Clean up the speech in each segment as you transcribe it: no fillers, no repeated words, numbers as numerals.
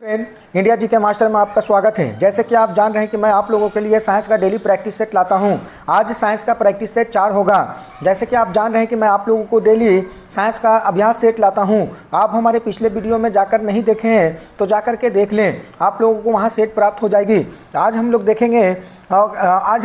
Friend, India जी के master में आपका स्वागत है। जैसे कि आप जान रहे हैं कि मैं आप लोगों के लिए साइंस का डेली प्रैक्टिस सेट लाता हूं। आज साइंस का प्रैक्टिस सेट 4 होगा। जैसे कि आप जान रहे हैं कि मैं आप लोगों को डेली साइंस का अभ्यास सेट लाता हूं। आप हमारे पिछले वीडियो में जाकर नहीं देखे हैं तो जाकर के देख लें, आप लोगों को वहां सेट प्राप्त हो जाएगी। आज हम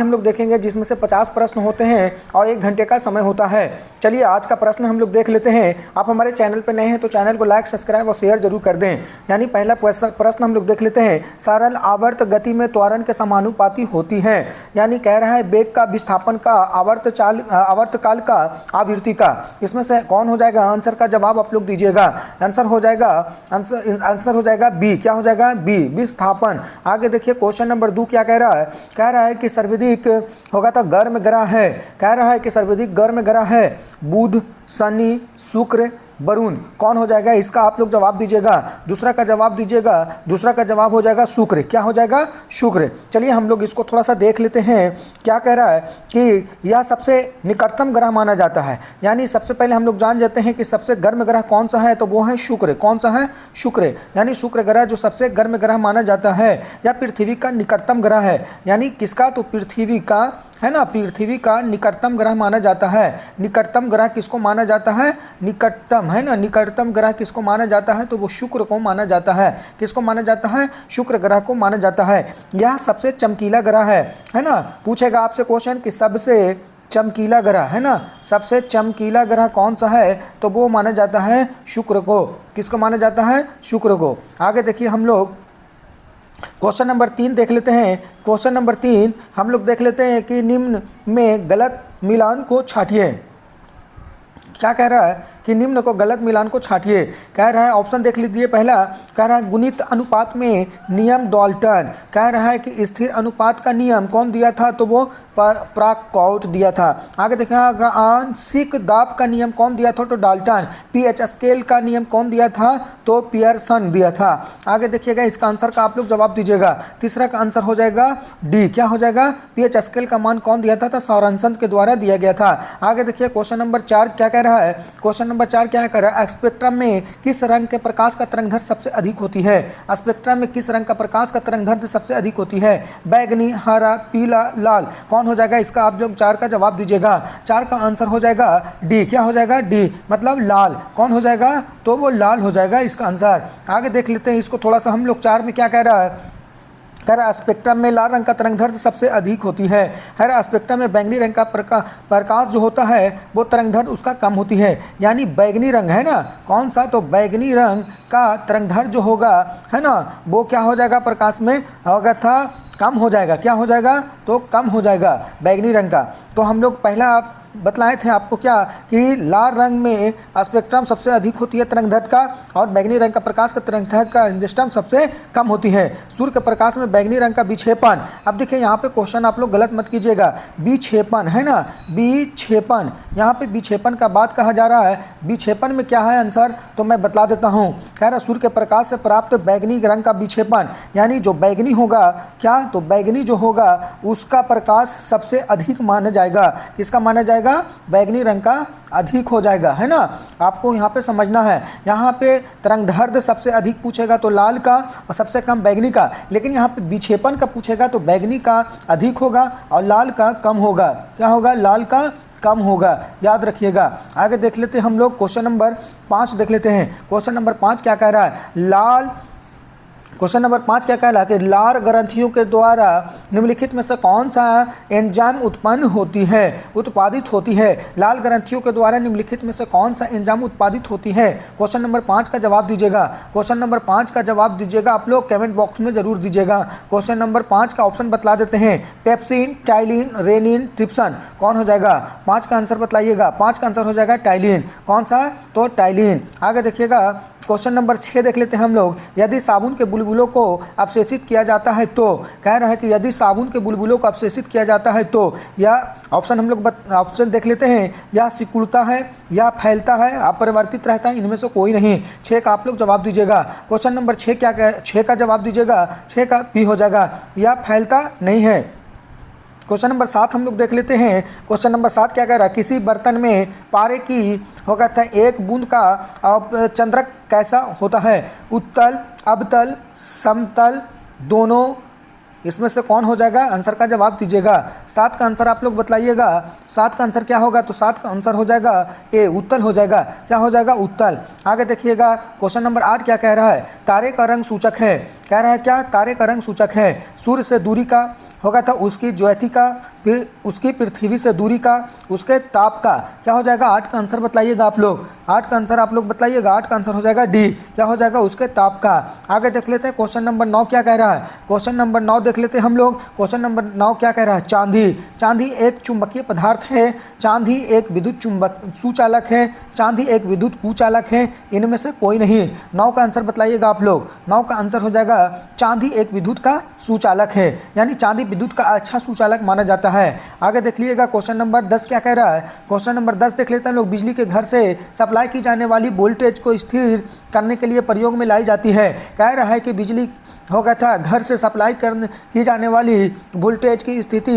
लोग देखेंगे जिसमें से 50 प्रश्न होते हैं और 1 घंटे का समय होता है। चलिए आज का प्रश्न हम लोग देख लेते हैं। आप हमारे चैनल पर नए हैं तो चैनल को लाइक, सब्सक्राइब और शेयर जरूर कर दें। यानी पहला प्रश्न हम लोग देख लेते हैं। सरल आवर्त गति में त्वरण के समानुपाती होती है। यानी कह रहा है वेग का विस्थापन का आवर्तकाल का आवृत्ति का। इसमें से कौन हो जाएगा? आंसर का जवाब आप लोग दीजिएगा। आंसर हो जाएगा बी। क्या हो जाएगा? बी, विस्थापन। आगे देखिए क्वेश्चन नंबर 2 क्या कह रहा है? कह रहा है कि सर्वाधिक होगा तो गर्म ग्रह है। कह रहा है कि सर्वाधिक गर्म ग्रह है बुध, शनि, शुक्र, वरुण। कौन हो जाएगा? इसका आप लोग जवाब दीजिएगा। दूसरा का जवाब दीजिएगा। दूसरा का जवाब हो जाएगा शुक्र। क्या हो जाएगा? शुक्र। चलिए हम लोग इसको थोड़ा सा देख लेते हैं। क्या कह रहा है कि यह सबसे निकटतम ग्रह माना जाता है। यानी सबसे पहले हम लोग जान जाते हैं कि सबसे गर्म ग्रह कौन सा है, तो वो है शुक्र। कौन सा है? शुक्र। यानी शुक्र ग्रह जो सबसे गर्म ग्रह माना जाता है। या पृथ्वी का निकटतम ग्रह है। यानी किसका? तो पृथ्वी का, है ना, पृथ्वी का निकटतम ग्रह माना जाता है। निकटतम ग्रह किसको माना जाता है? निकटतम, है ना, निकटतम ग्रह किसको माना जाता है? तो वो शुक्र को माना जाता है। किसको माना जाता है? शुक्र ग्रह को माना जाता है। यह सबसे चमकीला ग्रह है ना। पूछेगा आपसे क्वेश्चन कि सबसे चमकीला ग्रह, है ना, सबसे चमकीला ग्रह कौन सा है? तो वो माना जाता है शुक्र को। किसको माना जाता है? शुक्र को। आगे देखिए हम लोग क्वेश्चन नंबर 3 देख लेते हैं। क्वेश्चन नंबर 3 हम लोग देख लेते हैं कि निम्न में गलत मिलान को छांटिए। क्या कह रहा है कि निम्न को गलत मिलान को छांटिए। कह रहा है, ऑप्शन देख लीजिए। पहला कह रहा है गुणित अनुपात में नियम डाल्टन। कह रहा है कि स्थिर अनुपात का नियम कौन दिया था? तो वो प्राकॉट दिया था। आगे देखिए आंशिक दाब का नियम कौन दिया था? तो डाल्टन। पीएच स्केल का नियम कौन दिया था? तो पियर्सन दिया था। आगे देखिएगा इसका आंसर का आप लोग जवाब दीजिएगा। तीसरा का आंसर हो जाएगा डी। क्या हो जाएगा? पीएच स्केल का मान कौन दिया था? तो सॉरेनसन के द्वारा दिया गया था। आगे देखिए क्वेश्चन नंबर 4 क्या कह रहा है? क्वेश्चन नंबर 4 क्या कह रहा है? स्पेक्ट्रम में किस रंग के प्रकाश का तरंगदैर्घ्य सबसे अधिक होती है? स्पेक्ट्रम में किस रंग का प्रकाश का तरंगदैर्घ्य सबसे अधिक होती है? बैगनी, हरा, पीला, लाल। कौन हो जाएगा? इसका आप लोग 4 का जवाब दीजिएगा। 4 का आंसर हो जाएगा डी। क्या हो जाएगा? डी, मतलब लाल। कौन हो जाएगा? तो वो लाल हो जाएगा इसका आंसर। आगे देख लेते हैं इसको थोड़ा सा हम लोग। 4 में क्या कह रहा है? कह रहा है स्पेक्ट्रम में लाल रंग का तरंगदैर्घ्य सबसे अधिक होती है। है स्पेक्ट्रम में बैंगनी रंग का प्रकाश जो होता है वो तरंगदैर्घ्य उसका कम होती है। यानी बैगनी रंग, है ना, कौन सा? तो बैगनी रंग का तरंगदैर्घ्य जो होगा, है ना, वो क्या हो जाएगा? प्रकाश में होगा था कम हो जाएगा। क्या हो जाएगा? तो कम हो जाएगा बैगनी रंग का। तो हम लोग पहला बतलाए थे आपको क्या कि लाल रंग में स्पेक्ट्रम सबसे अधिक होती है तरंगदैर्घ्य का, और बैगनी रंग का प्रकाश का तरंगदैर्घ्य का स्पेक्ट्रम सबसे कम होती है। सूर्य के प्रकाश में बैगनी रंग का विक्षेपण। अब देखिए यहाँ पे क्वेश्चन आप लोग गलत मत कीजिएगा। विक्षेपण, है ना, विक्षेपण। यहाँ पे विक्षेपण का बात कहा जा रहा है। विक्षेपण में क्या है आंसर? तो मैं बतला देता हूँ। कह रहा सूर्य के प्रकाश से प्राप्त बैगनी रंग का विक्षेपण। यानी जो बैगनी होगा, क्या, तो बैगनी जो होगा उसका प्रकाश सबसे अधिक माना जाएगा। किसका माना जाएगा? बैगनी रंग का अधिक हो जाएगा, है ना। आपको यहाँ पे समझना है। यहाँ पे तरंगदैर्घ्य सबसे अधिक पूछेगा तो लाल का, और सबसे कम बैगनी का। लेकिन यहाँ पे विक्षेपण का पूछेगा तो बैगनी का अधिक होगा और लाल का कम होगा। क्या होगा? लाल का कम होगा, याद रखिएगा। आगे देख लेते हैं हम लोग क्वेश्चन नंबर 5 देख लेते हैं। क्वेश्चन नंबर 5 क्या कह रहा है? क्वेश्चन नंबर 5 क्या कह रहा है कि लाल ग्रंथियों के द्वारा निम्नलिखित में से कौन सा एंजाइम उत्पादित होती है? लाल ग्रंथियों के द्वारा निम्नलिखित में से कौन सा एंजाइम उत्पादित होती है? क्वेश्चन नंबर 5 का जवाब दीजिएगा। क्वेश्चन नंबर 5 का जवाब दीजिएगा आप लोग कमेंट बॉक्स में जरूर दीजिएगा। क्वेश्चन नंबर 5 का ऑप्शन बतला देते हैं। Pepsin, ptyalin, rennin, trypsin. कौन हो जाएगा? 5 का आंसर बतलाइएगा। 5 का आंसर हो जाएगा टाइलिन। कौन सा? तो टाइलिन। आगे देखिएगा क्वेश्चन नंबर 6 देख लेते हैं हम लोग। यदि साबुन के बुलबुलों को अवशेषित किया जाता है तो, कह रहा है कि यदि साबुन के बुलबुलों को अवशेषित किया जाता है तो, या ऑप्शन हम लोग ऑप्शन देख लेते हैं। या सिकुड़ता है, या फैलता है, अपरिवर्तित रहता है, इनमें से कोई नहीं। 6 का आप लोग जवाब दीजिएगा। क्वेश्चन नंबर 6 क्या कह 6 का जवाब दीजिएगा। 6 का भी हो जाएगा। या फैलता नहीं है। क्वेश्चन नंबर 7 हम लोग देख लेते हैं। क्वेश्चन नंबर 7 क्या कह रहा है? किसी बर्तन में पारे की होगा था एक बूंद का चंद्रक कैसा होता है? उत्तल, अवतल, समतल, दोनों, इसमें से कौन हो जाएगा? आंसर का जवाब दीजिएगा। 7 का आंसर आप लोग बताइएगा। 7 का आंसर क्या होगा? तो 7 का आंसर हो जाएगा ए, उत्तल हो जाएगा। क्या हो जाएगा? उत्तल। आगे देखिएगा क्वेश्चन नंबर 8 क्या कह रहा है? तारे का रंग सूचक है। कह रहा है क्या? तारे का रंग सूचक है। सूर्य से दूरी का होगा था, उसकी ज्योति का, फिर उसकी पृथ्वी से दूरी का, उसके ताप का। क्या हो जाएगा? 8 का आंसर बताइएगा आप लोग। 8 का आंसर आप लोग बताइएगा। 8 का आंसर हो जाएगा डी। क्या हो जाएगा? उसके ताप का। आगे देख लेते हैं क्वेश्चन नंबर 9 क्या कह रहा है। क्वेश्चन नंबर 9 देख लेते हैं हम लोग। क्वेश्चन नंबर 9 क्या कह रहा है? चांदी। चांदी एक चुंबकीय पदार्थ है। चांदी एक विद्युत चुंबक सुचालक है। चांदी एक विद्युत कुचालक है। इनमें से कोई नहीं। 9 का आंसर बताइएगा आप लोग। 9 का आंसर हो जाएगा चांदी एक विद्युत का सुचालक है, यानी चांदी विद्युत का अच्छा सुचालक माना जाता है। आगे देख लीजिएगा क्वेश्चन नंबर 10 क्या कह रहा है। क्वेश्चन नंबर 10 देख लेते हैं लोग। बिजली के घर से सप्लाई की जाने वाली वोल्टेज को स्थिर करने के लिए प्रयोग में लाई जाती है। कह रहा है कि बिजली होगा था घर से सप्लाई की जाने वाली वोल्टेज की स्थिति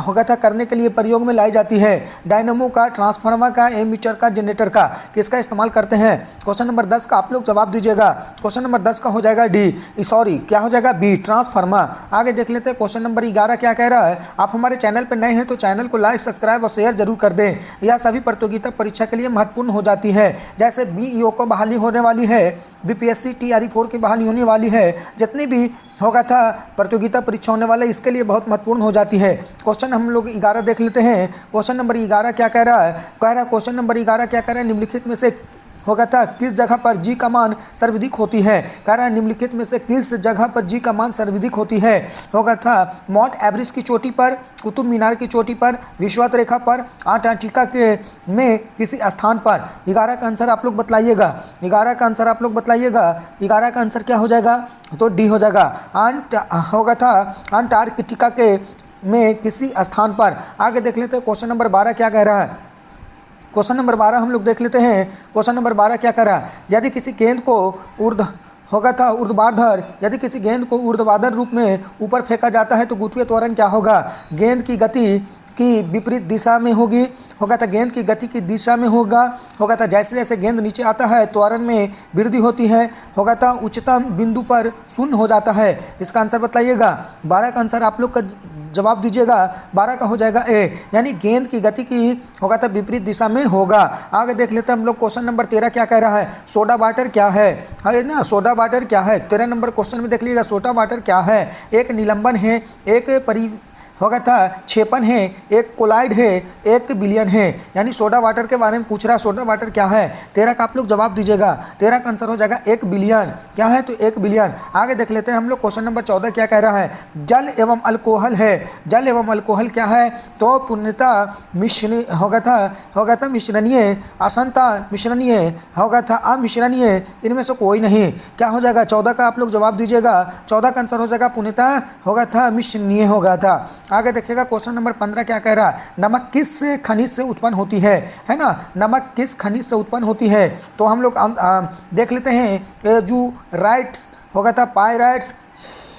होगा था करने के लिए प्रयोग में लाई जाती है। डायनेमो का, ट्रांसफार्मर का, एमीटर का, जनरेटर का, किसका इस्तेमाल करते हैं? क्वेश्चन नंबर 10 का आप लोग जवाब दीजिएगा। क्वेश्चन नंबर 10 का हो जाएगा डी, सॉरी क्या हो जाएगा? B, transformer. आगे देख लेते हैं क्वेश्चन नंबर 11 क्या कह रहा है। आप हमारे चैनल पर नए हैं तो चैनल को लाइक, सब्सक्राइब और शेयर जरूर कर दें। यह सभी प्रतियोगिता परीक्षा के लिए महत्वपूर्ण हो जाती है। जैसे बीईओ को बहाली होने वाली है, बीपीएससी टीआरई 4 की बहाली होने वाली है, जितनी भी होगा था प्रतियोगिता परीक्षा होने वाला इसके लिए बहुत महत्वपूर्ण हो जाती है। क्वेश्चन हम लोग 11 देख लेते हैं। क्वेश्चन नंबर 11 क्या कह रहा है? कह रहा है क्वेश्चन नंबर 11 क्या कह रहा है? निम्नलिखित में से होगा था किस जगह पर जी का मान सर्वाधिक होती है? कह रहा है निम्नलिखित में से किस जगह पर जी का मान सर्वाधिक होती है? होगा था माउंट एवरेस्ट की चोटी पर, कुतुब मीनार की चोटी पर, विषुवत रेखा पर, अंटार्कटिका के में किसी स्थान पर। 11 का आंसर आप लोग बताइएगा। 11 का आंसर आप लोग बताइएगा। 11 का आंसर क्या हो जाएगा? तो डी हो जाएगा। होगा था अंटार्कटिका के में किसी स्थान पर। आगे देख लेते हैं क्वेश्चन नंबर 12 क्या कह रहा है। क्वेश्चन नंबर 12 हम लोग देख लेते हैं। क्वेश्चन नंबर 12 क्या कर रहा है? यदि किसी गेंद को ऊर्ध्वाधर यदि किसी गेंद को ऊर्ध्वाधर रूप में ऊपर फेंका जाता है तो गुरुत्वीय त्वरण क्या होगा? गेंद की गति की विपरीत दिशा में होगा था गेंद की गति की दिशा में होगा था जैसे जैसे गेंद नीचे आता है त्वरण में वृद्धि होती है। होगा था उच्चतम बिंदु पर शून्य हो जाता है। इसका आंसर बताइएगा। 12 का आंसर आप लोग का जवाब दीजिएगा। 12 का हो जाएगा ए, यानी गेंद की गति की होगा तो विपरीत दिशा में होगा। आगे देख लेते हैं हम लोग। क्वेश्चन नंबर 13 क्या कह रहा है? सोडा वाटर क्या है? अरे ना, सोडा वाटर क्या है? 13 नंबर क्वेश्चन में देख लीजिएगा। सोडा वाटर क्या है? एक निलंबन है, एक होगा था क्षेपण है, एक कोलाइड है, एक बिलियन है, यानी सोडा वाटर के बारे में पूछ रहा है। सोडा वाटर क्या है? 13 का आप लोग जवाब दीजिएगा। 13 का आंसर हो जाएगा 1 बिलियन। क्या है? तो 1 बिलियन। आगे देख लेते हैं हम लोग। क्वेश्चन नंबर 14 क्या कह रहा है? जल एवं अल्कोहल है। जल एवं अल्कोहल क्या है? तो पूर्णतः होगा था मिश्रणीय, असंता मिश्रणीय, होगा था अमिश्रणीय, इनमें से कोई नहीं। क्या हो जाएगा? 14 का आप लोग जवाब दीजिएगा। 14 का आंसर हो जाएगा पूर्णतः होगा था मिश्रणीय होगा था। आगे देखिएगा क्वेश्चन नंबर 15 क्या कह रहा है? नमक किस खनिज से उत्पन्न होती है ना? नमक किस खनिज से उत्पन्न होती है? तो हम लोग देख लेते हैं। जो राइट्स होगा था पायराइट्स,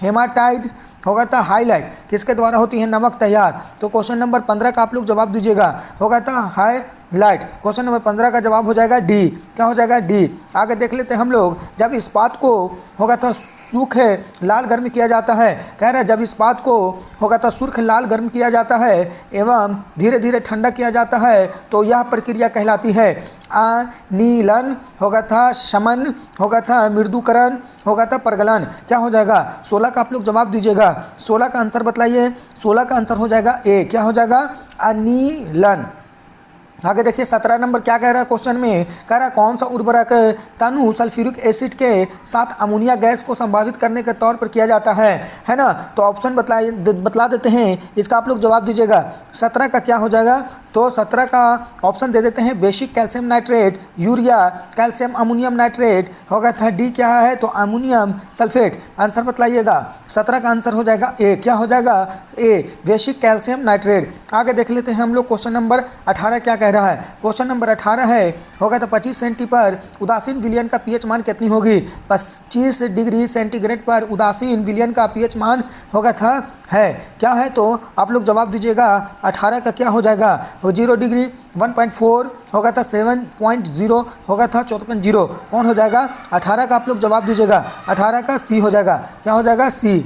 हेमाटाइट, होगा था हाईलाइट, किसके द्वारा होती है नमक तैयार? तो क्वेश्चन नंबर 15 का आप लोग जवाब दीजिएगा। होगा था हाईलाइट। क्वेश्चन नंबर 15 का जवाब हो जाएगा डी। क्या हो जाएगा? डी। आगे देख लेते हैं हम लोग। जब इस्पात को होगा था सूखे लाल गर्म किया जाता है। कह रहा है जब इस्पात को होगा था सुर्ख लाल गर्म किया जाता है एवं धीरे धीरे ठंडा किया जाता है तो यह प्रक्रिया कहलाती है अनिलन, होगा था शमन, होगा था मृदुकरण, होगा था परगलन। क्या हो जाएगा? 16 का आप लोग जवाब दीजिएगा। 16 का आंसर बताइए। 16 का आंसर हो जाएगा ए। क्या हो जाएगा? अनिलन। आगे देखिए 17 नंबर क्या कह रहा है क्वेश्चन में? कह रहा है कौन सा उर्वरक तनु सल्फ्यूरिक एसिड के साथ अमोनिया गैस को संभावित करने के तौर पर किया जाता है ना? तो ऑप्शन बतला देते हैं, इसका आप लोग जवाब दीजिएगा। 17 का क्या हो जाएगा? तो 17 का ऑप्शन दे देते हैं। Basic calcium nitrate, urea, calcium ammonium nitrate, होगा था डी क्या है? तो अमोनियम सल्फेट। आंसर बतलाइएगा। 17 का आंसर हो जाएगा ए। क्या हो जाएगा? ए, बेसिक कैल्शियम नाइट्रेट। आगे देख लेते हैं हम लोग। क्वेश्चन नंबर 18 क्या कह रहा है? क्वेश्चन नंबर 18 है होगा तो 25 सेंटी पर उदासीन विलयन का पीएच मान कितनी होगी? 25 डिग्री सेंटीग्रेड पर उदासीन विलयन का पीएच मान होगा था है। क्या है? तो आप लोग जवाब दीजिएगा। 18 का क्या हो जाएगा? 0 डिग्री, 1.4 होगा था 7.0 होगा था 14.0। कौन हो जाएगा? 18 का आप लोग जवाब दीजिएगा। 18 का सी हो जाएगा। क्या हो जाएगा? सी।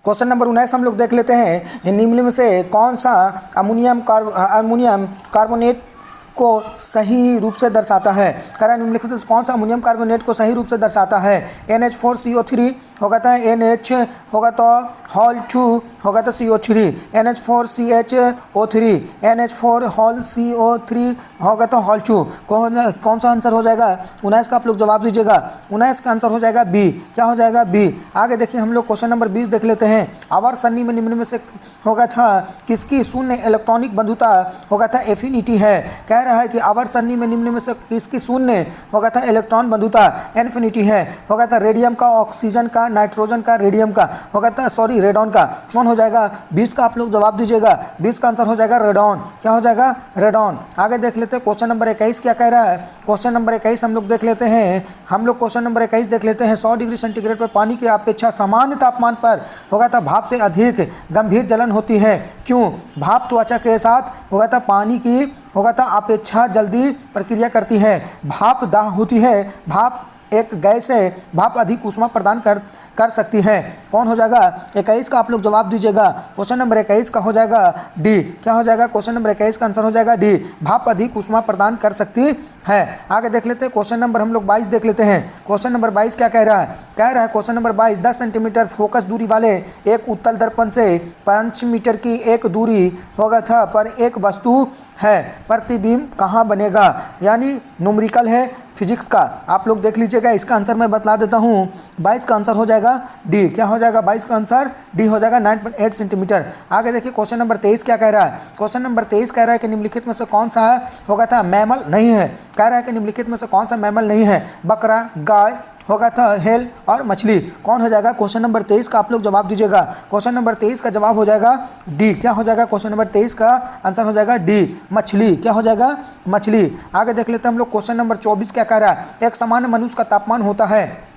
क्वेश्चन नंबर 19 हम लोग देख लेते हैं। निम्न में से कौन सा अमोनियम कार्बोनेट को सही रूप से दर्शाता है? कह रहा है निम्नलिखित में से कौन सा अमोनियम कार्बोनेट को सही रूप से दर्शाता है? NH4CO3 होगा था NH होगा तो हॉल 2 होगा तो CO3, NH4CHO3, NH4 hall CO3 होगा तो हॉल 2। कौन सा आंसर हो जाएगा? 19 का आप लोग जवाब दीजिएगा। 19 का आंसर हो जाएगा बी। क्या हो जाएगा? बी। आगे देखिए हम लोग क्वेश्चन नंबर 20 देख लेते हैं। आवर्त सारणी में निम्न में से होगा था किसकी शून्य इलेक्ट्रॉनिक बंधुता होगा था एफिनिटी है? कह रहा है कि आवर्त सारणी में निम्न में से किसकी शून्य होगा था इलेक्ट्रॉन बंधुता इन्फिनिटी है? होगा था रेडियम का, ऑक्सीजन का, नाइट्रोजन का, रेडियम का, होगा था रेडॉन का। कौन हो जाएगा? 20 का आप लोग जवाब दीजिएगा। 20 का आंसर हो जाएगा रेडॉन। क्या हो जाएगा? रेडॉन। आगे देख लेते हैं क्वेश्चन नंबर 21 क्या कह रहा है। क्वेश्चन नंबर 21 हम लोग देख लेते हैं। क्वेश्चन नंबर 21 देख लेते हैं। 100 डिग्री सेंटीग्रेड पर पानी की अपेक्षा सामान्य तापमान पर होगा था भाप से अधिक गंभीर जलन होती है। क्यों? भाप त्वचा के साथ होगा था पानी की होगा था अपेक्षा जल्दी प्रक्रिया करती है। भाप दाह होती है। भाप एक गैस है। भाप अधिक ऊष्मा प्रदान कर सकती है। कौन हो जाएगा? 21 का आप लोग जवाब दीजिएगा। क्वेश्चन नंबर 21 का हो जाएगा डी। क्या हो जाएगा? क्वेश्चन नंबर 21 का आंसर हो जाएगा डी। भाप अधिक ऊष्मा प्रदान कर सकती है। आगे देख लेते हैं क्वेश्चन नंबर हम लोग 22 देख लेते हैं। क्वेश्चन नंबर 22 क्या कह रहा है? कह रहा है क्वेश्चन नंबर 22 10 सेंटीमीटर फोकस दूरी वाले एक उत्तल दर्पण से 5 मीटर की एक दूरी होगा था पर एक वस्तु है, प्रतिबिंब कहाँ बनेगा? यानी न्यूमेरिकल है, फिजिक्स का। आप लोग देख लीजिएगा। इसका आंसर मैं बता देता हूँ। 22 का आंसर हो जाएगा डी। क्या हो जाएगा? 22 का आंसर डी हो जाएगा, 9.8 सेंटीमीटर। आगे देखिए क्वेश्चन नंबर 23 क्या कह रहा है। क्वेश्चन नंबर 23 कह रहा है कि निम्नलिखित में से कौन सा होगा था मैमल नहीं है? कह रहा है कि निम्नलिखित में से कौन सा मैमल नहीं है? बकरा, गाय होगा था हेल और मछली। कौन हो जाएगा? क्वेश्चन नंबर 23 का आप लोग जवाब दीजिएगा। क्वेश्चन नंबर 23 का जवाब हो जाएगा डी। क्या हो जाएगा? क्वेश्चन नंबर 23 का आंसर हो जाएगा डी, मछली। क्या हो जाएगा? मछली। आगे देख लेते हैं हम लोग क्वेश्चन नंबर 24 क्या कह रहा है। एक सामान्य मनुष्य का तापमान होता है।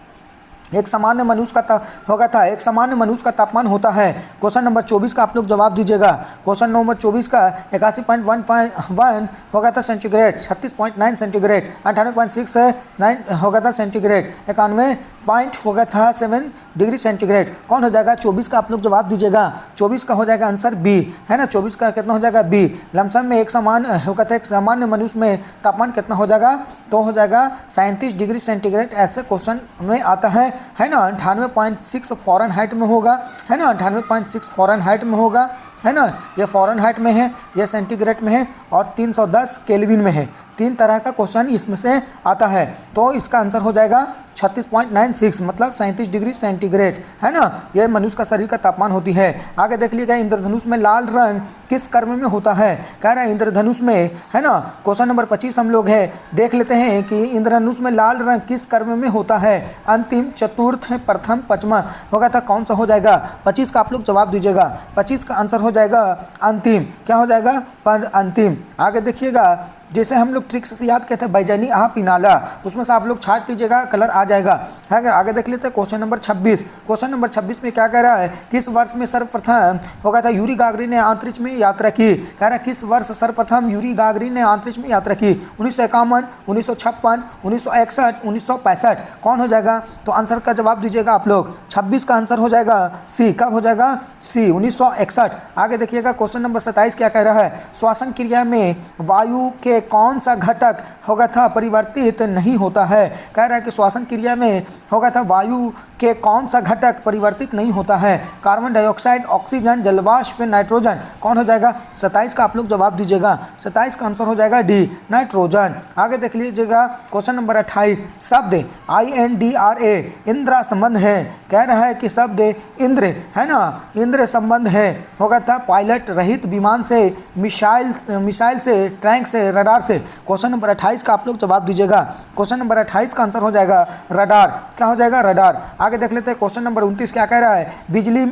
एक सामान्य मनुष्य का होगा था एक सामान्य मनुष्य का तापमान होता है। क्वेश्चन नंबर 24 का आप लोग जवाब दीजिएगा। क्वेश्चन नंबर 24 का 81.1 होगा था सेंटीग्रेड, 36.9 सेंटीग्रेड, 98.69 होगा था सेंटीग्रेड, 91 पॉइंट होगा था 7 डिग्री सेंटीग्रेड। कौन हो जाएगा? 24 का आप लोग जवाब दीजिएगा। 24 का हो जाएगा आंसर बी, है ना। 24 का कितना हो जाएगा? बी। लमसम में एक समान होगा था एक सामान्य मनुष्य में तापमान कितना हो जाएगा? तो हो जाएगा 37 डिग्री सेंटीग्रेड। ऐसे क्वेश्चन में आता है ना। 98.6 फ़ारेनहाइट में होगा, है ना। 98.6 फ़ारेनहाइट में होगा, है ना। ये फ़ारेनहाइट में है, ये सेंटीग्रेड में है और 310 केल्विन में है। 3 तरह का क्वेश्चन इसमें से आता है। तो इसका आंसर हो जाएगा 36.96 मतलब 37 डिग्री सेंटीग्रेड, है ना। यह मनुष्य का शरीर का तापमान होती है। आगे देख लीजिएगा इंद्रधनुष में लाल रंग किस कर्म में होता है? कह रहा है इंद्रधनुष में, है ना। क्वेश्चन नंबर 25 हम लोग है देख लेते हैं कि इंद्रधनुष में लाल रंग किस कर्म में होता है? अंतिम, चतुर्थ, प्रथम, पंचमा होगा था। कौन सा हो जाएगा? 25 का आप लोग जवाब दीजिएगा। 25 का आंसर हो जाएगा अंतिम। क्या हो जाएगा? पर अंतिम। आगे देखिएगा जैसे हम लोग ट्रिक्स से याद कहते हैं बैजनी आह पिनाला, उसमें से आप लोग छाट लीजिएगा, कलर आ जाएगा, है। आगे देख लेते हैं क्वेश्चन नंबर 26। क्वेश्चन नंबर 26 में क्या कह रहा है? किस वर्ष में सर्वप्रथम होगा था यूरी गागरिन ने अंतरिक्ष में यात्रा की? कह रहा है किस वर्ष सर्वप्रथम यूरी गागरिन ने अंतरिक्ष में यात्रा की? 1951, 1956, 1961, 1965। कौन हो जाएगा? तो आंसर का जवाब दीजिएगा आप लोग। 26 का आंसर हो जाएगा सी। कब हो जाएगा? सी, 1961। आगे देखिएगा क्वेश्चन नंबर 27 क्या कह रहा है? श्वसन क्रिया में वायु के कौन सा घटक होगा था परिवर्तित नहीं होता है? कह रहा है कि श्वसन क्रिया में होगा था वायु के कौन सा घटक परिवर्तित नहीं होता है? कार्बन डाइऑक्साइड, ऑक्सीजन, जलवाष्प, नाइट्रोजन। कौन हो जाएगा? 27 का आप लोग जवाब दीजिएगा। 27 का आंसर हो जाएगा डी, नाइट्रोजन। आगे देख लीजिएगा क्वेश्चन नंबर 28। शब्द INDRA इंद्रा संबंध है। कह रहा है कि शब्द इंद्र, है ना, इंद्र संबंध है होगा था पायलट रहित विमान से, मिसाइल से, टैंक से, रडार से। क्वेश्चन नंबर 28 का आप लोग जवाब दीजिएगा। क्वेश्चन नंबर 28 का आंसर हो जाएगा रडार। क्या हो जाएगा? रडार। आगे देख लेते हैं क्वेश्चन नंबर 29 क्या कह रहा है? बिजली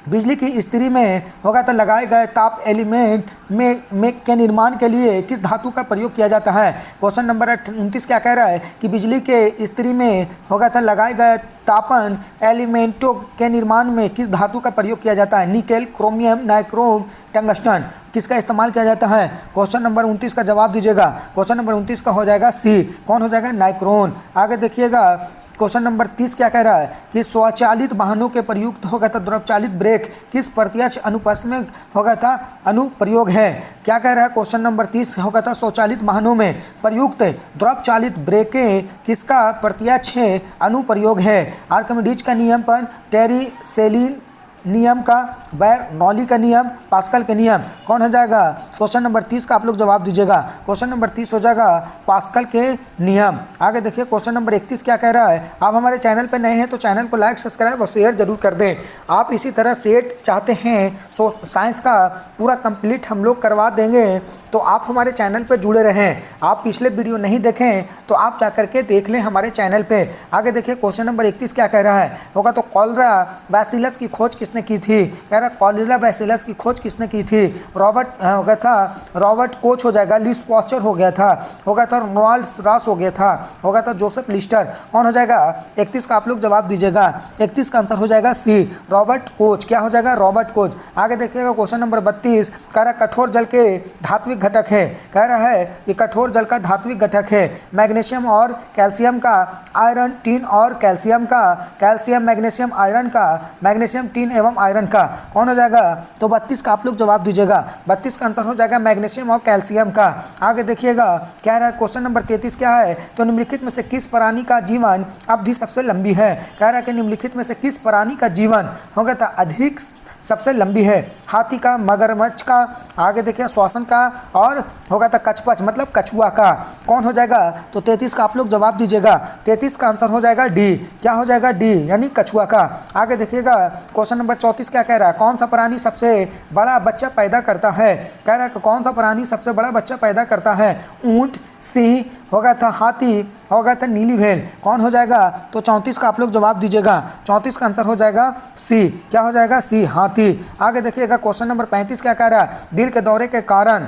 बिजली की इस्त्री में होगा तो लगाए गए ताप एलिमेंट में के निर्माण के लिए किस धातु का प्रयोग किया जाता है। क्वेश्चन नंबर 29 क्या कह रहा है कि बिजली के इस्त्री में होगा तो लगाए गए तापन एलिमेंटों के निर्माण में किस धातु का प्रयोग किया जाता है। निकेल, क्रोमियम, नाइक्रोम, टंगस्टन, किसका इस्तेमाल किया जाता है। क्वेश्चन नंबर 29 का जवाब दीजिएगा। क्वेश्चन नंबर 29 का हो जाएगा सी। कौन हो जाएगा, नाइक्रोन। आगे देखिएगा क्वेश्चन नंबर 30 क्या कह रहा है कि स्वचालित वाहनों के प्रयुक्त होगा था द्रव चालित ब्रेक किस प्रत्यक्ष अनुपस्थित में होगा था अनुप्रयोग है। क्या कह रहा है क्वेश्चन नंबर 30 होगा था स्वचालित वाहनों में प्रयुक्त द्रव चालित ब्रेकें किसका प्रत्यक्ष अनुप्रयोग है। आर्किमिडीज का नियम पर, टेरी सेलिन नियम का, बर्नौली का नियम, पास्कल के नियम। कौन हो जाएगा क्वेश्चन नंबर 30 का आप लोग जवाब दीजिएगा। क्वेश्चन नंबर 30 हो जाएगा पास्कल के नियम। आगे देखिए क्वेश्चन नंबर 31 क्या कह रहा है। आप हमारे चैनल पर नए हैं तो चैनल को लाइक, सब्सक्राइब और शेयर जरूर कर दें। आप इसी तरह सेट चाहते हैं साइंस का पूरा कंप्लीट हम लोग करवा देंगे तो आप हमारे चैनल पर जुड़े रहें। आप पिछले वीडियो नहीं देखें तो आप जा करके देख लें हमारे चैनल पे। आगे देखिए क्वेश्चन नंबर 31 क्या कह रहा है होगा तो कॉलरा बैसिलस की खोज किसने की थी। कह रहा कॉलरा बैसिलस की खोज किसने की थी। रॉबर्ट हो गया था, रॉबर्ट कोच हो जाएगा, लिस पॉस्चर हो गया था, होगा था रोनाल्ड रास हो गया था, होगा था जोसेफ लिस्टर। कौन हो जाएगा 31 का आप लोग जवाब दीजिएगा। 31 का आंसर हो जाएगा सी, रॉबर्ट कोच। क्या हो जाएगा, रॉबर्ट कोच। आगे देखिएगा क्वेश्चन नंबर 32 कह रहा कठोर जल के धात्विक घटक है। कह रहा है कि कठोर जल का धात्विक घटक है मैग्नीशियम और कैल्शियम का, आयरन, टिन और कैल्शियम का, कैल्शियम, मैग्नीशियम, आयरन का, मैग्नीशियम, टिन एवं आयरन का। कौन हो जाएगा तो 32 का आप लोग जवाब दीजिएगा। 32 का आंसर हो जाएगा मैग्नीशियम और कैल्शियम का। आगे देखिएगा क्या रहा है क्वेश्चन नंबर 33 क्या है तो निम्नलिखित में से किस प्राणी का जीवन अवधि सबसे लंबी है। कह रहा है कि निम्नलिखित में से किस प्राणी का जीवन होगा तो अधिक सबसे लंबी है। हाथी का, मगरमच्छ का, आगे देखिए श्वासन का और होगा तो कछपच मतलब कछुआ का। कौन हो जाएगा तो 33 का आप लोग जवाब दीजिएगा। 33 का आंसर हो जाएगा डी। क्या हो जाएगा डी यानी कछुआ का। आगे देखिएगा क्वेश्चन नंबर 34 क्या कह रहा है कौन सा प्राणी सबसे बड़ा बच्चा पैदा करता है। कह रहा है कौन सा प्राणी सबसे बड़ा बच्चा पैदा करता है। ऊंट, सिंह, होगा था हाथी, होगा था नीली व्हेल। कौन हो जाएगा तो 34 का आप लोग जवाब दीजिएगा। 34 का आंसर हो जाएगा सी। क्या हो जाएगा सी, हाथी। आगे देखिएगा क्वेश्चन नंबर 35 क्या कह रहा है दिल के दौरे के कारण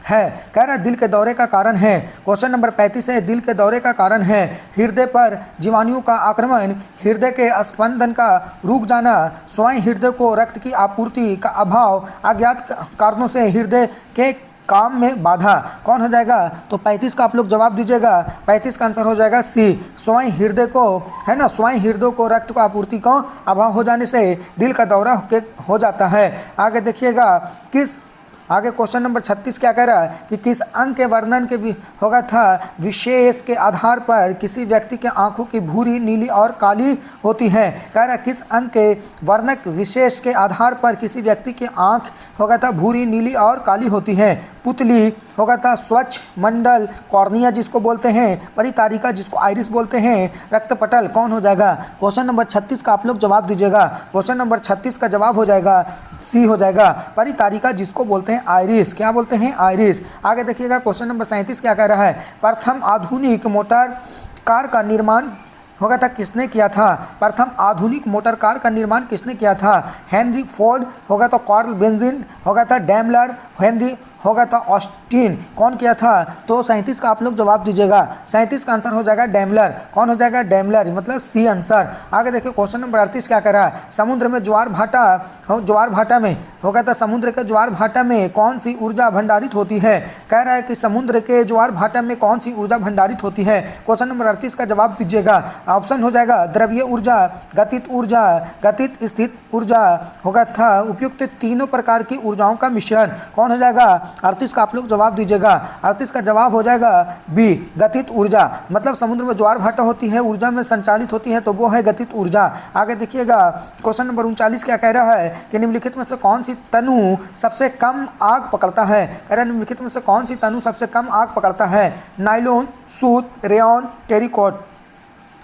है। कह रहा है दिल के दौरे का कारण है। क्वेश्चन नंबर 35 है दिल के दौरे का कारण है हृदय पर जीवाणुओं का आक्रमण, हृदय के स्पंदन का रुक जाना, स्वयं हृदय को रक्त की आपूर्ति का अभाव, अज्ञात कारणों से हृदय के काम में बाधा। कौन हो जाएगा तो 35 का आप लोग जवाब दीजिएगा। 35 का आंसर हो जाएगा सी, स्वयं हृदय को, है ना, स्वयं हृदय को रक्त को आपूर्ति का अभाव हो जाने से दिल का दौरा हो जाता है। आगे देखिएगा आगे क्वेश्चन नंबर 36 क्या कह रहा है कि किस अंग के वर्णन के होगा था विशेष के आधार पर किसी व्यक्ति के आंखों की भूरी, नीली और काली होती है। कह रहा है किस अंग के वर्णक विशेष के आधार पर किसी व्यक्ति की आंख होगा था भूरी, नीली और काली होती है। पुतली, होगा था स्वच्छ मंडल, कॉर्निया जिसको बोलते हैं, परितारिका जिसको आइरिस बोलते हैं, रक्तपटल। कौन हो जाएगा क्वेश्चन नंबर 36 का आप लोग जवाब दीजिएगा। क्वेश्चन नंबर 36 का जवाब हो जाएगा सी हो जाएगा, परितारिका जिसको बोलते हैं आइरिस। क्या बोलते हैं, आइरिस। आगे देखिएगा क्वेश्चन नंबर 37 क्या कह रहा है प्रथम आधुनिक मोटर कार का निर्माण होगा था किसने किया था। प्रथम आधुनिक मोटर कार का निर्माण किसने किया था। हेनरी फोर्ड, होगा तो कार्ल बेंजिन, होगा था डैमलर, हेनरी होगा था ऑस्टिन। कौन किया था तो 37 का आप लोग जवाब दीजिएगा। 37 का आंसर हो जाएगा डैमलर। कौन हो जाएगा डैमलर मतलब सी आंसर। आगे देखिए क्वेश्चन नंबर 38 क्या कर रहा है समुद्र में ज्वार भाटा में होगा था समुद्र के ज्वार भाटा में कौन सी ऊर्जा भंडारित होती है। कह रहा है कि समुद्र के ज्वार भाटा में कौन सी ऊर्जा भंडारित होती है। क्वेश्चन नंबर 38 का जवाब दीजिएगा। ऑप्शन हो जाएगा द्रव्य ऊर्जा, गतित ऊर्जा, गतित स्थित ऊर्जा, होगा था उपयुक्त तीनों प्रकार की ऊर्जाओं का मिश्रण। कौन हो जाएगा 38 का आप लोग जवाब दीजिएगा। 38 का जवाब हो जाएगा बी, गतित ऊर्जा। मतलब समुद्र में ज्वार भाटा होती है, ऊर्जा में संचालित होती है तो वो है गतित ऊर्जा। आगे देखिएगा क्वेश्चन नंबर 39 क्या कह रहा है कि निम्नलिखित में से कौन सी तनु सबसे कम आग पकड़ता है। कह रहा है निम्नलिखित में से कौन सी तनु सबसे कम आग पकड़ता है। नायलॉन, सूत, रेयॉन, टेरिकॉट।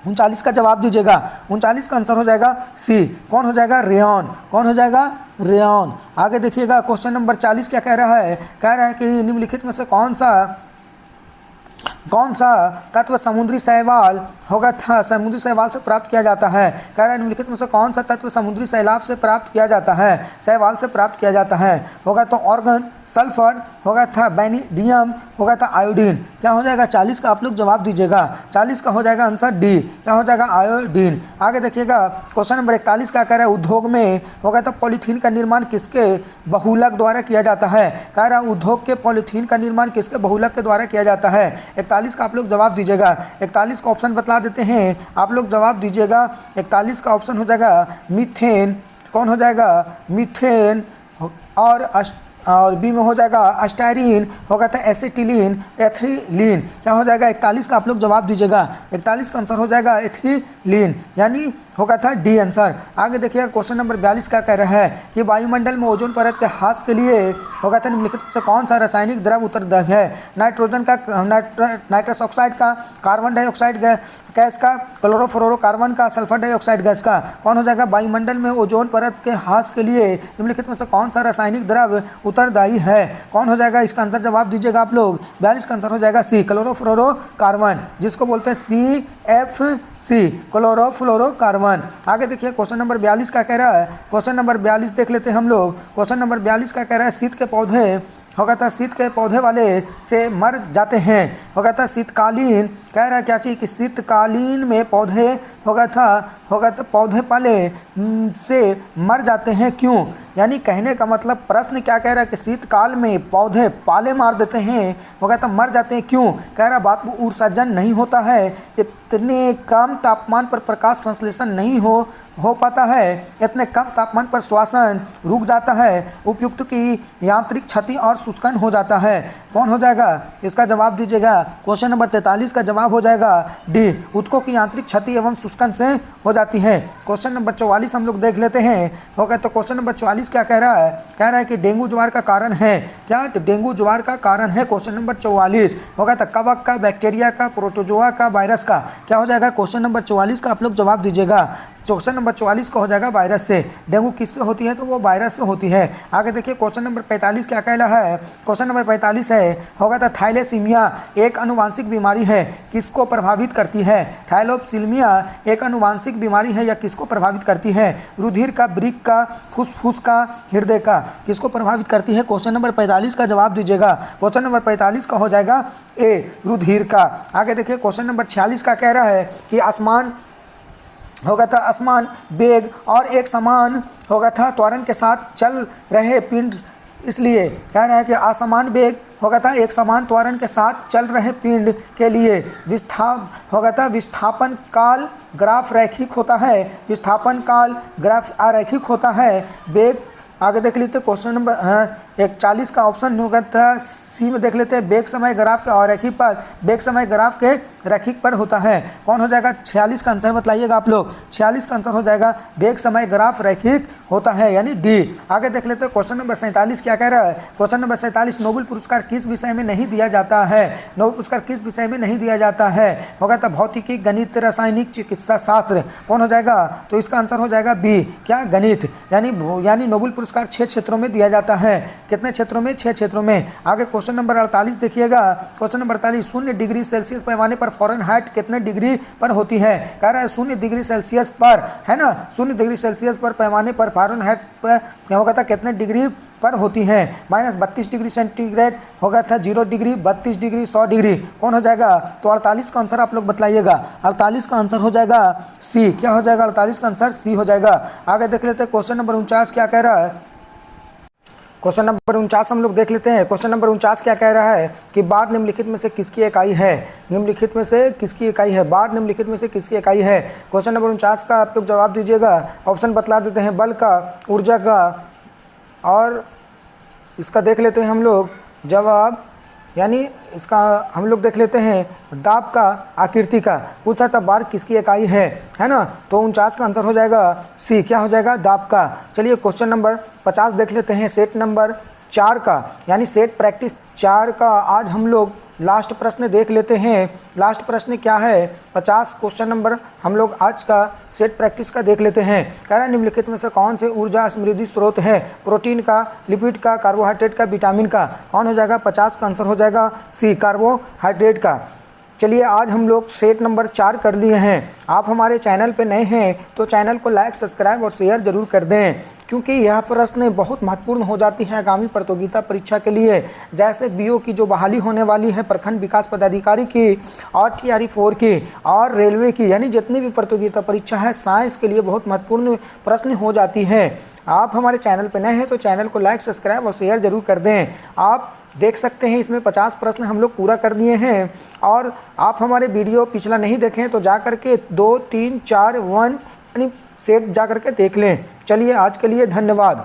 39 का जवाब दीजिएगा। 39 का आंसर हो जाएगा सी। कौन हो जाएगा रेयॉन। कौन हो जाएगा रेयॉन। आगे देखिएगा क्वेश्चन नंबर 40 क्या कह रहा है। कह रहा है कि निम्नलिखित में से कौन सा तत्व समुद्री शैवाल होगा था समुद्री शैवाल से प्राप्त किया जाता है। कह रहा है निम्नलिखित में से कौन सा तत्व समुद्री सैलाब से प्राप्त किया जाता है, शैवाल से प्राप्त किया जाता है। होगा तो ऑर्गन, सल्फर, होगा था बेनिडियम, होगा था आयोडीन। क्या हो जाएगा 40 का आप लोग जवाब दीजिएगा। 40 का हो जाएगा आंसर डी, क्या हो जाएगा आयोडीन। आगे देखिएगा क्वेश्चन नंबर 41 का कह रहा है उद्योग में होगा तो पॉलीथीन का निर्माण किसके बहुलक द्वारा किया जाता है। कह रहा है उद्योग के पॉलीथीन का निर्माण किसके बहुलक के द्वारा किया जाता है। 41 का आप लोग जवाब दीजिएगा। 41 का ऑप्शन बतला देते हैं, आप लोग जवाब दीजिएगा। 41 का ऑप्शन हो जाएगा मीथेन। कौन हो जाएगा मीथेन, और बी में हो जाएगा अस्टायरीन, होगा था एसिटिलीन, एथिलीन। क्या हो जाएगा 41 का आप लोग जवाब दीजिएगा। 41 का आंसर हो जाएगा एथिलीन, यानी होगा था डी आंसर। आगे देखिएगा क्वेश्चन नंबर 42 का कह रहा है कि वायुमंडल में ओजोन परत के ह्रास के लिए होगा था निम्नलिखित से कौन सा रासायनिक द्रव उत्तरदायी है। नाइट्रोजन का, नाइट्रस ऑक्साइड का, कार्बन डाइऑक्साइड गैस का, क्लोरोफ्लोरोकार्बन का, सल्फर डाइऑक्साइड गैस का। कौन हो जाएगा वायुमंडल में ओजोन परत के ह्रास के लिए निम्नलिखित में से कौन सा रासायनिक द्रव उत्तरदायी है। कौन हो जाएगा इसका आंसर जवाब दीजिएगा आप लोग। 42 का आंसर हो जाएगा सी, क्लोरोफ्लोरोकार्बन, जिसको बोलते हैं CFC, क्लोरोफ्लोरोकार्बन। आगे देखिए क्वेश्चन नंबर 42 का कह रहा है, क्वेश्चन नंबर 42 देख लेते हैं हम लोग। क्वेश्चन नंबर 42 का कह रहा है शीत के पौधे होगा था शीत के पौधे वाले से मर जाते हैं। होगा था शीतकालीन, कह रहा है क्या चीज़ कि शीतकालीन में पौधे होगा तो पौधे पाले से मर जाते हैं, क्यों। यानी कहने का मतलब प्रश्न क्या कह रहा है कि शीतकाल में पौधे पाले मार देते हैं, होगा तो मर जाते हैं, क्यों। कह रहा बात ऊर्जाजन नहीं होता है, इतने कम तापमान पर प्रकाश संश्लेषण नहीं हो पाता है, इतने कम तापमान पर श्वसन रुक जाता है, उपयुक्त की यांत्रिक क्षति और शुष्कन हो जाता है। कौन हो जाएगा इसका जवाब दीजिएगा। क्वेश्चन नंबर 43 का जवाब हो जाएगा डी, ऊतकों की यांत्रिक क्षति एवं शुष्कन से हो जाती है। क्वेश्चन नंबर 44 हम लोग देख लेते हैं। होगा तो क्वेश्चन नंबर 44 क्या कह रहा है, कह रहा है कि डेंगू ज्वार का कारण है क्या, तो डेंगू ज्वार का कारण है क्वेश्चन नंबर 44 होगा तो कवक का, बैक्टीरिया का, प्रोटोजोआ का, वायरस का। क्या हो जाएगा क्वेश्चन नंबर 44 का आप लोग जवाब दीजिएगा। क्वेश्चन नंबर 44 का हो जाएगा वायरस से। डेंगू किससे होती है, तो वो वायरस से होती है। आगे देखिए क्वेश्चन नंबर 45 क्या कह रहा है। क्वेश्चन नंबर 45 है होगा तो थैलेसीमिया एक अनुवांशिक बीमारी है, किसको प्रभावित करती है। थैलेसीमिया एक अनुवांशिक बीमारी है या किसको प्रभावित करती है। रुधिर का, वृक्क का, फुसफुस का, हृदय का, किसको प्रभावित करती है। क्वेश्चन नंबर 45 का जवाब दीजिएगा। क्वेश्चन नंबर 45 का हो जाएगा ए, रुधिर का। आगे देखिए क्वेश्चन नंबर 46 का कह रहा है कि आसमान होगा था असमान वेग और एक समान होगा था त्वरण के साथ चल रहे पिंड, इसलिए कह रहा है कि असमान वेग होगा था एक समान त्वरण के साथ चल रहे पिंड के लिए विस्थापन काल ग्राफ रैखिक होता है, विस्थापन काल ग्राफ अरैखिक होता है। वेग आगे देख लेते क्वेश्चन नंबर 41 का ऑप्शन होगा था सी में देख लेते हैं, वेग समय ग्राफ के अरैखिक पर, वेग समय ग्राफ के रैखिक पर होता है। कौन हो जाएगा 46 का आंसर बताइएगा आप लोग। 46 का आंसर हो जाएगा वेग समय ग्राफ रैखिक होता है, यानी डी। आगे देख लेते हैं क्वेश्चन नंबर 47 क्या कह रहा है। क्वेश्चन नंबर 47 नोबेल पुरस्कार किस विषय में नहीं दिया जाता है। नोबेल पुरस्कार किस विषय में नहीं दिया जाता है। होगा तो भौतिकी, गणित, रासायनिक, चिकित्सा शास्त्र। कौन हो जाएगा, तो इसका आंसर हो जाएगा बी, क्या गणित। यानी नोबेल पुरस्कार 6 क्षेत्रों में दिया जाता है। कितने क्षेत्रों में, 6 क्षेत्रों में। आगे क्वेश्चन नंबर 48 देखिएगा। क्वेश्चन नंबर 48 0 डिग्री सेल्सियस पैमाने पर फ़ारेनहाइट कितने डिग्री पर होती है। कह रहा है 0 डिग्री सेल्सियस पर, है ना, 0 डिग्री सेल्सियस पर पैमाने पर फ़ारेनहाइट पर क्या होगा था कितने डिग्री पर होती है। -32 डिग्री सेंटीग्रेड होगा था 0 डिग्री, 32 डिग्री, 100 डिग्री। कौन हो जाएगा, तो 48 का आंसर आप लोग बतलाइएगा। 48 का आंसर हो जाएगा सी। क्या हो जाएगा 48 का आंसर सी हो जाएगा। आगे देख लेते हैं क्वेश्चन नंबर 49 क्या कह रहा है। क्वेश्चन नंबर 49 हम लोग देख लेते हैं। क्वेश्चन नंबर 49 क्या कह रहा है कि बार निम्नलिखित में से किसकी इकाई है। निम्नलिखित में से किसकी इकाई है, बार निम्नलिखित में से किसकी इकाई है। क्वेश्चन नंबर 49 का आप लोग जवाब दीजिएगा। ऑप्शन बतला देते हैं, बल का, ऊर्जा का, और इसका देख लेते हैं हम लोग जवाब, यानी इसका हम लोग देख लेते हैं दाब का, आकृति का। पूछा था बार किसकी इकाई है ना, तो 49 का आंसर हो जाएगा सी। क्या हो जाएगा, दाब का। चलिए क्वेश्चन नंबर 50 देख लेते हैं, सेट नंबर 4 का, यानी सेट प्रैक्टिस 4 का आज हम लोग लास्ट प्रश्न देख लेते हैं। लास्ट प्रश्न क्या है, 50 क्वेश्चन नंबर हम लोग आज का सेट प्रैक्टिस का देख लेते हैं। कह रहा है निम्नलिखित में से कौन से ऊर्जा समृद्धि स्रोत है। प्रोटीन का, लिपिड का, कार्बोहाइड्रेट का, विटामिन का। कौन हो जाएगा, 50 का आंसर हो जाएगा सी, कार्बोहाइड्रेट का। चलिए आज हम लोग सेट नंबर 4 कर लिए हैं। आप हमारे चैनल पे नए हैं तो चैनल को लाइक, सब्सक्राइब और शेयर जरूर कर दें, क्योंकि यह प्रश्न बहुत महत्वपूर्ण हो जाती है आगामी प्रतियोगिता परीक्षा के लिए। जैसे बीओ की जो बहाली होने वाली है प्रखंड विकास पदाधिकारी की और टीआरई 4 की और रेलवे की, यानी जितनी भी प्रतियोगिता परीक्षा है साइंस के लिए बहुत महत्वपूर्ण प्रश्न हो जाती है। आप हमारे चैनल पर नए हैं तो चैनल को लाइक, सब्सक्राइब और शेयर जरूर कर दें। आप देख सकते हैं इसमें 50 प्रश्न हम लोग पूरा कर दिए हैं, और आप हमारे वीडियो पिछला नहीं देखें तो जा करके 2, 3, 4, 1 यानी सेट जा करके देख लें। चलिए आज के लिए धन्यवाद।